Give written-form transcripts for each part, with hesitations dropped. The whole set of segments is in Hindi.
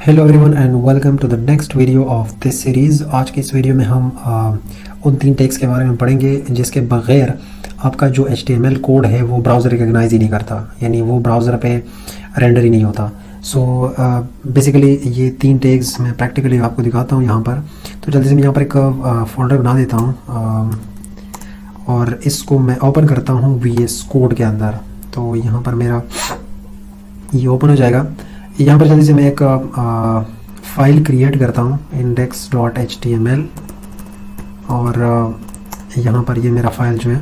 Hello everyone and welcome to the next video of this series. आज की इस वीडियो में हम उन 3 टैग्स के बारे में पढ़ेंगे जिसके बगैर आपका जो HTML कोड है वो ब्राउज़र रिकॉग्नाइज ही नहीं करता, यानी वो ब्राउज़र पे रेंडर ही नहीं होता। सो बेसिकली ये 3 टैग्स मैं प्रैक्टिकली आपको दिखाता हूँ यहाँ पर। तो जल्दी से मैं यहाँ पर एक फोल्डर बना देता हूँ और इसको मैं ओपन करता हूँ VS कोड के अंदर। तो यहाँ पर मेरा ये ओपन हो जाएगा। यहाँ पर जल्दी से मैं एक फाइल क्रिएट करता हूँ index.html और यहाँ पर ये मेरा फाइल जो है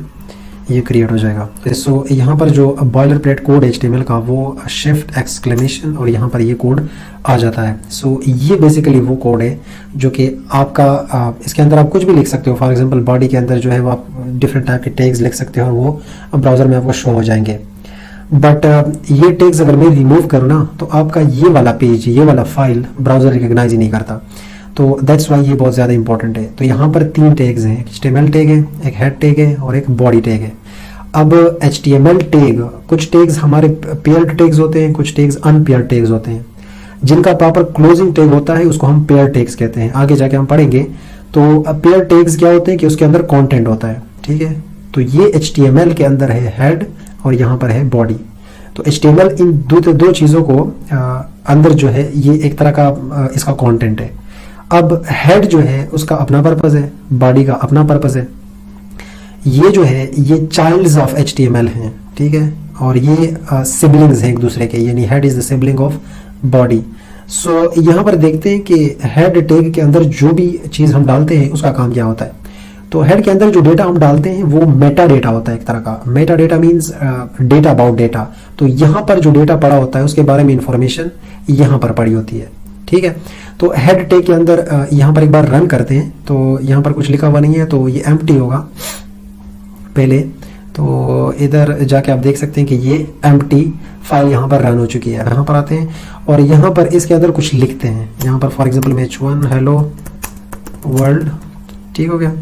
ये क्रिएट हो जाएगा। सो यहाँ पर जो बॉयलर प्लेट कोड HTML का वो शिफ्ट एक्सक्लेमेशन और यहाँ पर ये कोड आ जाता है। सो ये बेसिकली वो कोड है जो कि आपका इसके अंदर आप कुछ भी लिख सकते हो। फॉर एग्जांपल बॉडी के अंदर जो है वो आप डिफरेंट टाइप के टैग्स लिख सकते हो और वो ब्राउज़र में आपको शो हो जाएंगे। बट ये टैग्स अगर मैं रिमूव करूँ ना तो आपका ये वाला पेज, ये वाला फाइल ब्राउज़र रिकॉग्नाइज ही नहीं करता। तो दैट्स वाई ये बहुत ज़्यादा इंपॉर्टेंट है। तो यहाँ पर 3 टैग्स हैं, HTML टैग है, एक हेड टैग है और एक बॉडी टैग है। अब HTML टैग, कुछ टैग्स हमारे पेयर्ड टैग्स होते हैं, कुछ टैग्स अनपेयर्ड टैग्स होते हैं। जिनका प्रॉपर क्लोजिंग टैग होता है उसको हम पेयर टैग्स कहते हैं। आगे जाके हम पढ़ेंगे। तो पेयर टैग्स क्या होते हैं कि उसके अंदर कंटेंट होता है, ठीक है। तो ये HTML के अंदर है हेड और यहाँ पर है बॉडी। तो HTML इन दो चीज़ों को अंदर जो है ये एक तरह का इसका कंटेंट है। अब हेड जो है उसका अपना पर्पस है, बॉडी का अपना पर्पस है। ये जो है ये चाइल्ड्स ऑफ HTML हैं, ठीक है, और ये सिबलिंग्स हैं एक दूसरे के, यानी head is the sibling of body. So यहाँ पर देखते हैं कि हेड टैग के अंदर जो भी चीज़ हम डालते हैं उसका काम क्या होता है। तो हेड के अंदर जो डेटा हम डालते हैं वो मेटा डेटा होता है, एक तरह का। Meta data means data about data. तो यहाँ पर जो डेटा पड़ा होता है उसके बारे में इंफॉर्मेशन यहाँ पर पड़ी होती है, ठीक है। तो हेड टैग के अंदर यहाँ पर एक बार रन करते हैं। तो यहाँ पर कुछ लिखा हुआ नहीं है तो ये एम्प्टी होगा पहले। तो इधर जाके आप देख सकते हैं कि ये एम्प्टी फाइल यहाँ पर रन हो चुकी है। यहाँ पर आते हैं और यहाँ पर इसके अंदर कुछ लिखते हैं। यहाँ पर फॉर एग्जाम्पल मैं h1 हेलो वर्ल्ड, ठीक हो गया।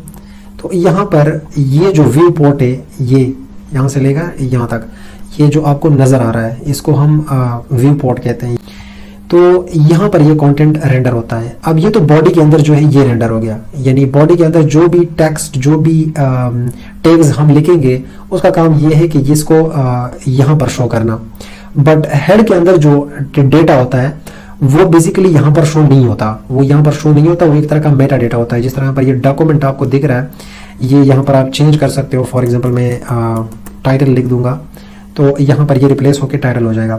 तो यहाँ पर ये जो व्यू पोर्ट है ये यहाँ से लेकर यहाँ तक, ये जो आपको नज़र आ रहा है इसको हम व्यू पोर्ट कहते हैं। तो यहाँ पर ये कंटेंट रेंडर होता है। अब ये तो बॉडी के अंदर जो है ये रेंडर हो गया, यानी बॉडी के अंदर जो भी टेक्स्ट, जो भी टैग्स हम लिखेंगे उसका काम ये है कि इसको यहाँ पर शो करना। बट हेड के अंदर जो डेटा होता है वो बेसिकली यहाँ पर शो नहीं होता, वो यहाँ पर शो नहीं होता, वो एक तरह का मेटा डेटा होता है। जिस तरह पर ये डॉक्यूमेंट आपको दिख रहा है, ये यहाँ पर आप चेंज कर सकते हो। फॉर एग्जांपल मैं टाइटल लिख दूंगा तो यहाँ पर ये रिप्लेस होकर टाइटल हो जाएगा।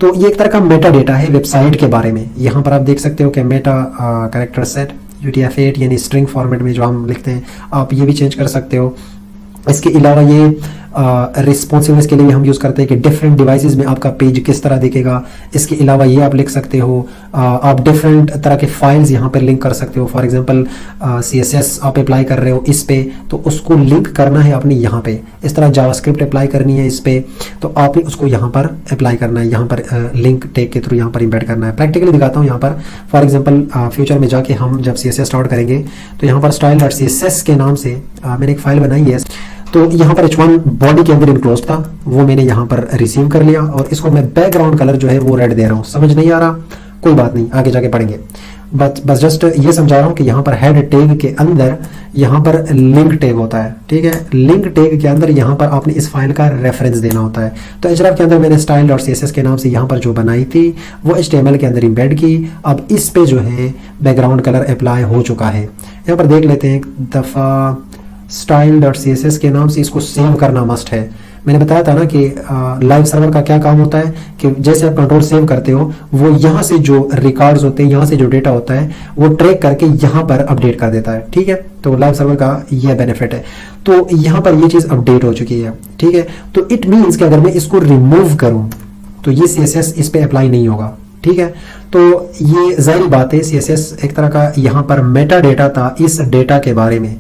तो ये एक तरह का मेटा डेटा है वेबसाइट के बारे में। यहाँ पर आप देख सकते हो कि मेटा कैरेक्टर सेट UTF-8 यानी स्ट्रिंग फॉर्मेट में जो हम लिखते हैं, आप ये भी चेंज कर सकते हो। इसके अलावा ये रिस्पॉन्सिवनेस के लिए हम यूज़ करते हैं कि डिफरेंट डिवाइसेस में आपका पेज किस तरह दिखेगा। इसके अलावा ये आप लिख सकते हो, आप डिफरेंट तरह के फाइल्स यहाँ पर लिंक कर सकते हो। फॉर एग्जांपल CSS आप अप्लाई कर रहे हो इस पे, तो उसको लिंक करना है आपने यहाँ पे। इस तरह जावास्क्रिप्ट अप्लाई करनी है इस पे, तो आपने उसको यहाँ पर अप्लाई करना है, यहाँ पर लिंक टैग के थ्रू यहाँ पर इम्बेड करना है। प्रैक्टिकली दिखाता हूँ यहाँ पर। फॉर एग्जाम्पल फ्यूचर में जाके हम जब CSS स्टार्ट करेंगे तो यहाँ पर style.css के नाम से मैंने एक फाइल बनाई है। तो यहाँ पर h1 बॉडी के अंदर इनक्लोज था, वो मैंने यहाँ पर रिसीव कर लिया और इसको मैं बैकग्राउंड कलर जो है वो रेड दे रहा हूँ। समझ नहीं आ रहा, कोई बात नहीं, आगे जाके पढ़ेंगे। बस जस्ट ये समझा रहा हूँ कि यहाँ पर हेड टैग के अंदर यहाँ पर लिंक टैग होता है, ठीक है। लिंक टैग के अंदर यहाँ पर आपने इस फाइल का रेफरेंस देना होता है। तो href के अंदर मैंने style.css के नाम से यहाँ पर जो बनाई थी वो HTML के अंदर इम्बेड की। अब इस पे जो है बैकग्राउंड कलर अप्लाई हो चुका है। यहाँ पर देख लेते हैं एक दफ़ा। style.css के नाम से इसको सेव करना मस्ट है। मैंने बताया था ना कि लाइव सर्वर का क्या काम होता है कि जैसे आप कंट्रोल सेव करते हो वो यहाँ से जो रिकॉर्ड्स होते हैं, यहाँ से जो डेटा होता है वो ट्रैक करके यहाँ पर अपडेट कर देता है, ठीक है। तो लाइव सर्वर का यह बेनिफिट है। तो यहाँ पर ये चीज़ अपडेट हो चुकी है, ठीक है। तो इट मीन्स कि अगर मैं इसको रिमूव करूँ तो ये CSS इस पर अप्लाई नहीं होगा, ठीक है। तो ये जाहिर बात है, CSS एक तरह का यहाँ पर मेटा डेटा था इस डेटा के बारे में।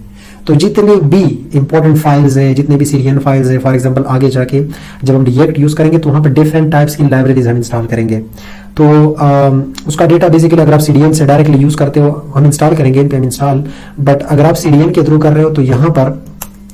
तो जितने भी इंपॉर्टेंट फाइल्स हैं, जितने भी सीरियन फाइल्स हैं, फॉर एग्जांपल आगे जाके जब हम रिएक्ट यूज़ करेंगे तो वहाँ पर डिफरेंट टाइप्स की लाइब्रेरीज हम इंस्टॉल करेंगे। तो उसका डेटा बेसिकली अगर आप CDN से डायरेक्टली यूज़ करते हो, हम इंस्टॉल करेंगे npm इंस्टॉल। बट अगर आप CDN के थ्रू कर रहे हो तो यहाँ पर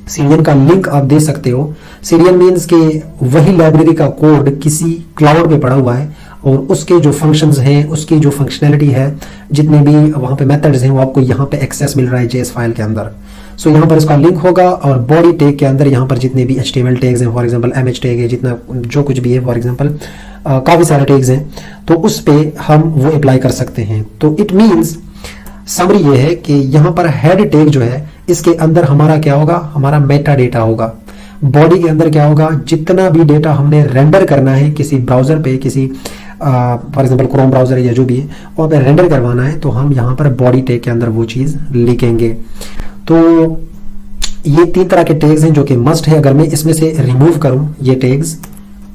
CDN का लिंक आप दे सकते हो। CDN मीन्स कि वही लाइब्रेरी का कोड किसी क्लाउड पे पड़ा हुआ है, और उसके जो फंक्शंस हैं, उसकी जो फंक्शनैलिटी है, जितने भी वहाँ पे मेथड्स हैं, वो आपको यहाँ पे एक्सेस मिल रहा है JS फाइल के अंदर। सो यहाँ पर इसका लिंक होगा और बॉडी टैग के अंदर यहाँ पर जितने भी HTML टैग्स हैं, फॉर एग्जांपल MH टैग है, जितना जो कुछ भी है, फॉर एग्जांपल काफ़ी सारे टैग्स हैं, तो उस पे हम वो अप्लाई कर सकते हैं। तो इट मीन्स समरी ये है कि यहाँ पर हेड टैग जो है, इसके अंदर हमारा क्या होगा, हमारा मेटा डेटा होगा। बॉडी के अंदर क्या होगा, जितना भी डेटा हमने रेंडर करना है किसी ब्राउजर पे, किसी फॉर एग्जांपल क्रोम ब्राउजर या जो भी है, वहाँ पे रेंडर करवाना है, तो हम यहाँ पर बॉडी टैग के अंदर वो चीज़ लिखेंगे। तो ये 3 तरह के टैग्स हैं जो कि मस्ट है। अगर मैं इसमें से रिमूव करूँ ये टैग्स,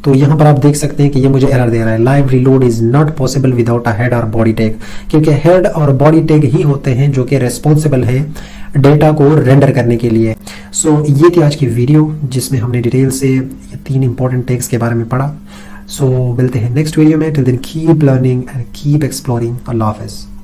तो यहाँ पर आप देख सकते हैं कि ये मुझे एरर दे रहा है, live reload is not possible without a head और बॉडी टैग, क्योंकि हेड और बॉडी टैग ही होते हैं जो कि रेस्पॉन्सिबल है डेटा को रेंडर करने के लिए। सो ये थी आज की वीडियो जिसमें हमने डिटेल से ये 3 इंपॉर्टेंट टैग्स के बारे में पढ़ा। सो मिलते हैं नेक्स्ट वीडियो में। Till then keep learning and keep exploring. अल्लाह हाफ़िज़।